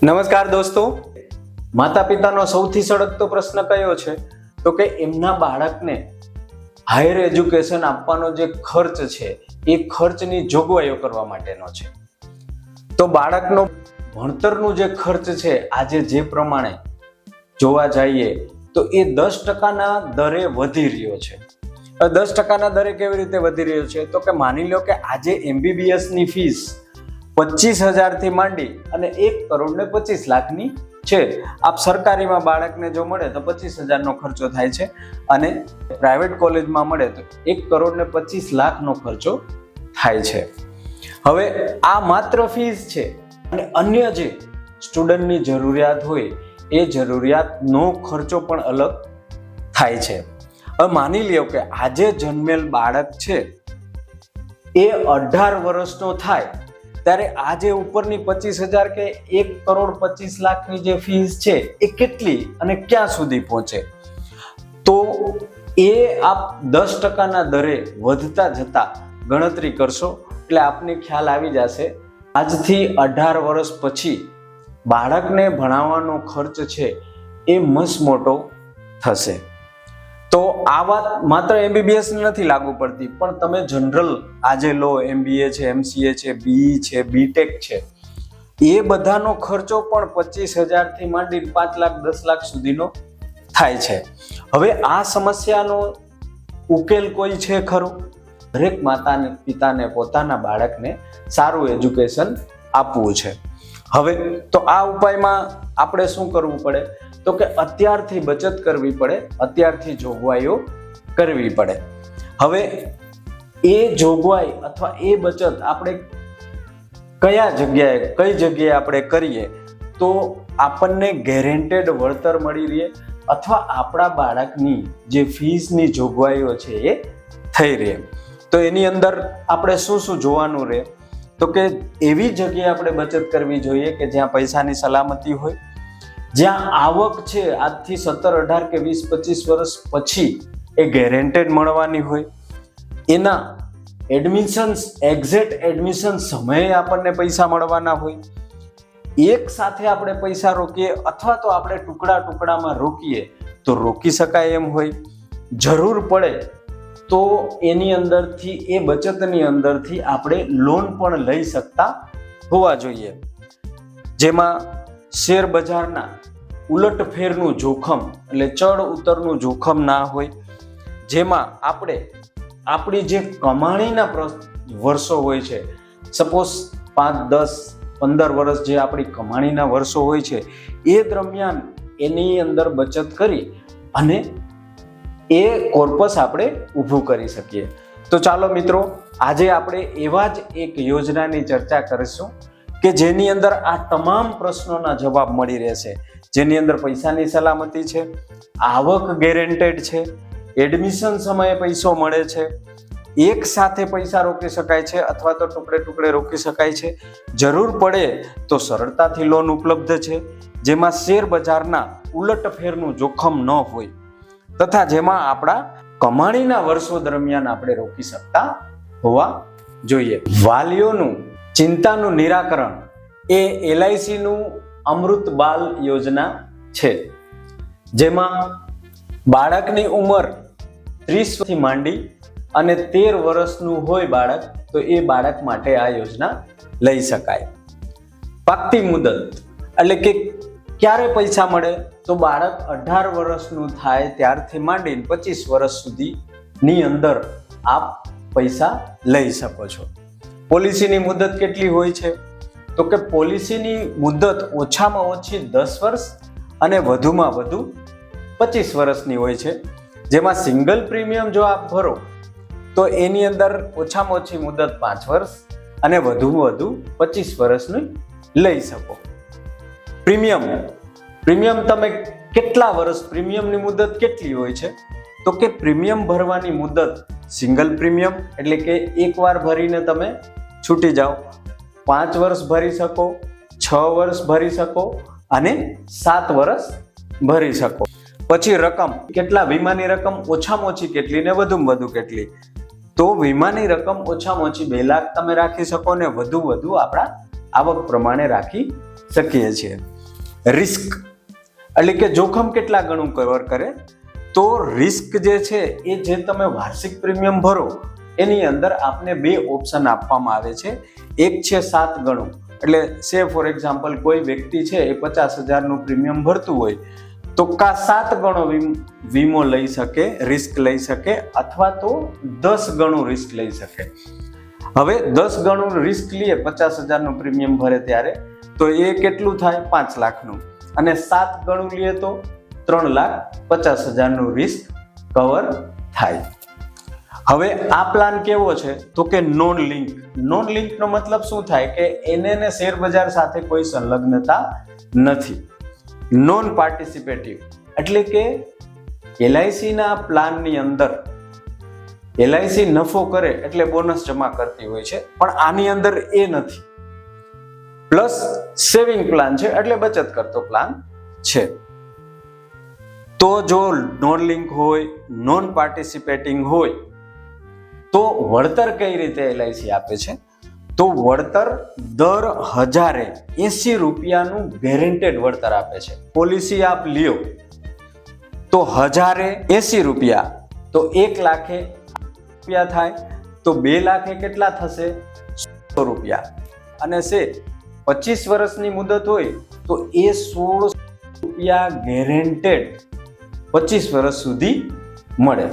નમસ્કાર દોસ્તો, માતા પિતાનો સૌથી સળગતો પ્રશ્ન કયો છે? તો કે એમના બાળકને હાયર એજ્યુકેશન આપવાનો જે ખર્ચ છે એ ખર્ચની જોગવાઈઓ કરવા માટેનો છે. તો બાળકનો ભણતરનું જે ખર્ચ છે આજે જે પ્રમાણે જોવા જઈએ તો એ 10%ના દરે વધી રહ્યો છે. 10%ના દરે કેવી રીતે વધી રહ્યો છે? તો કે માની લો કે આજે MBBS ની ફીસ 25,000 થી માંડી અને 1,25,00,000 છે. આપ સરકારીમાં બાળકને જો મળે તો 25,000 ખર્ચો થાય છે અને પ્રાઇવેટ કોલેજમાં મળે તો 1,25,00,000 ખર્ચો થાય છે. હવે આ માત્ર ફીસ છે અને અન્ય જે સ્ટુડન્ટની જરૂરિયાત હોય એ જરૂરિયાતનો ખર્ચો પણ અલગ થાય છે. હવે માની લ્યો કે આજે જન્મેલ બાળક છે એ 18 વર્ષનો થાય ત્યારે આ જે ઉપરની 25,000 કે 1,25,00,000 જે ફીસ છે એ કેટલી અને ક્યાં સુધી પહોંચે? તો એ આપ 10%ના દરે વધતા જતા ગણતરી કરશો એટલે આપને ખ્યાલ આવી જશે. આજથી 18 વર્ષ પછી બાળકને ભણાવવાનો ખર્ચ છે એ મસ્ત મોટો થશે. તો આ વાત માત્ર MBBS ને નથી લાગુ પડતી, પણ તમે જનરલ આજે લો, MBA છે, MCA છે, BE છે, BTech છે, એ બધાનો ખર્ચો પણ 25,000 થી માંડી 5 લાખ 10 લાખ સુધીનો થાય છે. હવે આ સમસ્યાનો ઉકેલ કોઈ છે ખરો? દરેક માતાને પિતાને પોતાના બાળકને સારું એજ્યુકેશન આપવું છે. હવે તો આ ઉપાયમાં આપણે શું કરવું પડે? તો કે અત્યારથી બચત કરવી પડે, અત્યારથી જોગવાઈઓ કરવી પડે. હવે એ જોગવાઈ અથવા એ બચત આપણે કઈ જગ્યાએ આપણે કરીએ તો આપણને ગેરંટેડ વળતર મળી રહે અથવા આપણા બાળકની જે ફીસની જોગવાઈઓ છે એ થઈ રહે. તો એની અંદર આપણે શું જોવાનું રહે? તો કે એવી જગ્યાએ આપણે બચત કરવી જોઈએ કે જ્યાં પૈસાની સલામતી હોય, જ્યાં આવક છે આજથી 17, 18 કે 20, 25 વર્ષ પછી એ ગેરંટેડ મળવાની હોય, એના એક્ઝેક્ટ એડમિશન સમયે આપણને પૈસા મળવાના હોય. એક સાથે આપણે પૈસા રોકીએ અથવા તો આપણે ટુકડામાં રોકીએ તો રોકી શકાય એમ હોય. જરૂર પડે તો એની અંદરથી, એ બચતની અંદરથી આપણે લોન પણ લઈ શકતા હોવા જોઈએ, જેમાં શેર બજારના ઉલટફેરનું જોખમ એટલે ચડ ઉતરનું જોખમ ના હોય, જેમાં આપણે આપણી જે કમાણીના વર્ષો હોય છે, સપોઝ 5, 10, 15 વર્ષ જે આપણી કમાણીના વર્ષો હોય છે એ દરમિયાન એની અંદર બચત કરી અને એ કોર્પસ આપણે ઊભું કરી શકીએ. તો ચાલો મિત્રો, આજે આપણે એવા જ એક યોજનાની ચર્ચા કરીશું કે જેની અંદર આ તમામ પ્રશ્નોના જવાબ મળી રહેશે, જેની અંદર પૈસાની સલામતી છે, આવક ગેરંટેડ છે, એડમિશન સમયે પૈસો મળે છે, એક સાથે પૈસા રોકી શકાય છે અથવા તો ટુકડે રોકી શકાય છે, જરૂર પડે તો સરળતાથી લોન ઉપલબ્ધ છે, જેમાં શેર બજારના ઉલટફેરનું જોખમ ન હોય તથા જેમાં આપણા કમાણીના વર્ષો દરમિયાન આપણે રોકી શકતા હોવા જોઈએ. વાલીઓનું ચિંતાનું નિરાકરણ એ LIC નું અમૃત બાલ યોજના છે, જેમાં બાળકની ઉંમર 30 થી માંડી અને 13 વર્ષનું હોય બાળક તો એ બાળક માટે આ યોજના લઈ શકાય. પાકતી મુદત એટલે કે ક્યારે પૈસા મળે? તો બાળક 18 વર્ષનું થાય ત્યારથી માંડીને 25 વર્ષ સુધીની અંદર આપ પૈસા લઈ શકો છો. પોલિસીની મુદત કેટલી હોય છે? તો કે પોલિસીની મુદત ઓછામાં ઓછી 10 વર્ષ અને વધુમાં વધુ 25 વર્ષની હોય છે, જેમાં સિંગલ પ્રીમિયમ જો આપ ભરો તો એની અંદર ઓછામાં ઓછી મુદત 5 વર્ષ અને વધુમાં વધુ 25 વર્ષની લઈ શકો. પ્રીમિયમ તમે કેટલા વર્ષ, પ્રીમિયમની મુદત કેટલી હોય છે? તો કે પ્રીમિયમ ભરવાની મુદત સિંગલ પ્રીમિયમ એટલે કે એકવાર ભરીને તમે છૂટી જાઓ, 5 વર્ષ ભરી શકો, 6 વર્ષ ભરી શકો અને 7 વર્ષ ભરી શકો. પછી રકમ કેટલા, વીમાની રકમ ઓછામાં ઓછી કેટલી ને વધુમાં વધુ કેટલી? તો વીમાની રકમ ઓછામાં ઓછી 2 લાખ તમે રાખી શકો ને વધુ આપણા આવક પ્રમાણે રાખી શકીએ છીએ. રિસ્ક એટલે કે જોખમ કેટલા ગણું કવર કરે, તો રિસ્ક જે છે એ જે તમે વાર્ષિક પ્રીમિયમ ભરો એની અંદર આપને બે ઓપ્શન આપવામાં આવે છે. એક છે 7 ગણું, એટલે સે ફોર એક્ઝામ્પલ કોઈ વ્યક્તિ છે એ 50,000 પ્રીમિયમ ભરતું હોય તો કા 7 ગણો વીમો લઈ શકે, રિસ્ક લઈ શકે, અથવા તો 10 ગણું રિસ્ક લઈ શકે. હવે 10 ગણું રિસ્ક લઈએ 50,000 પ્રીમિયમ ભરે ત્યારે, તો એ કેટલું થાય? 5 લાખનું. અને 7 ગણું લઈએ તો 3,50,000 રિસ્ક કવર થાય. હવે આ પ્લાન કેવો છે? તો કે નોન લિંક. નોન લિંક નો મતલબ શું થાય? કે એને શેર બજાર સાથે કોઈ સંલગ્નતા નથી. નોન પાર્ટિસિપેટિવ એટલે કે LIC ના પ્લાનની અંદર LIC નફો કરે એટલે બોનસ જમા કરતી હોય છે, પણ આની અંદર એ નથી. પ્લસ સેવિંગ પ્લાન છે એટલે બચત કરતો પ્લાન છે. તો જો નોન લિંક હોય, નોન પાર્ટિસિપેટિંગ હોય, તો વળતર કઈ રીતે LIC આપે છે? તો વળતર દર 1080 રૂપિયાનું ગેરંટેડ વળતર આપે છે. પોલિસી આપ લ્યો તો 1080 રૂપિયા, તો 1 લાખે રૂપિયા થાય, તો 2 લાખે કેટલા થશે? 100 રૂપિયા. અને 25 વર્ષની મુદત હોય તો એ 16 રૂપિયા ગેરંટેડ 25 વર્ષ સુધી મળે.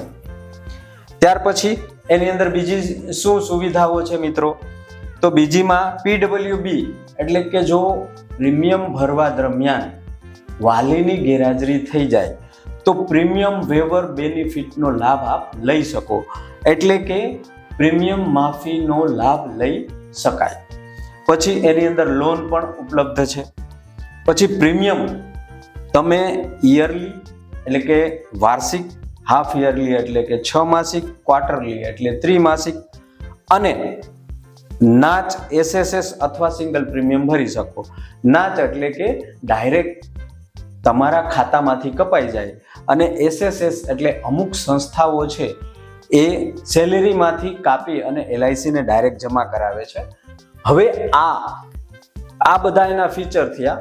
ત્યાર પછી એની અંદર બીજી શું સુવિધાઓ છે મિત્રો? તો બીજીમાં PWB એટલે કે જો પ્રીમિયમ ભરવા દરમિયાન વાલીની ગેરહાજરી થઈ જાય તો પ્રીમિયમ વેવર બેનિફિટનો લાભ આપ લઈ શકો, એટલે કે પ્રીમિયમ માફીનો લાભ લઈ શકાય. પછી એની અંદર લોન પણ ઉપલબ્ધ છે. પછી પ્રીમિયમ તમે યરલી એટલે કે વાર્ષિક, હાફ યરલી એટલે કે 6 માસિક, ક્વાર્ટરલી એટલે ત્રિમાસિક, અને નાચ SSS અથવા સિંગલ પ્રીમિયમ ભરી શકો. નાચ એટલે કે ડાયરેક્ટ તમારા ખાતામાંથી કપાઈ જાય, અને SSS એટલે અમુક સંસ્થાઓ છે એ સેલેરીમાંથી કાપી અને LIC ને ડાયરેક્ટ જમા કરાવે છે. હવે આ બધા એના ફીચર થયા.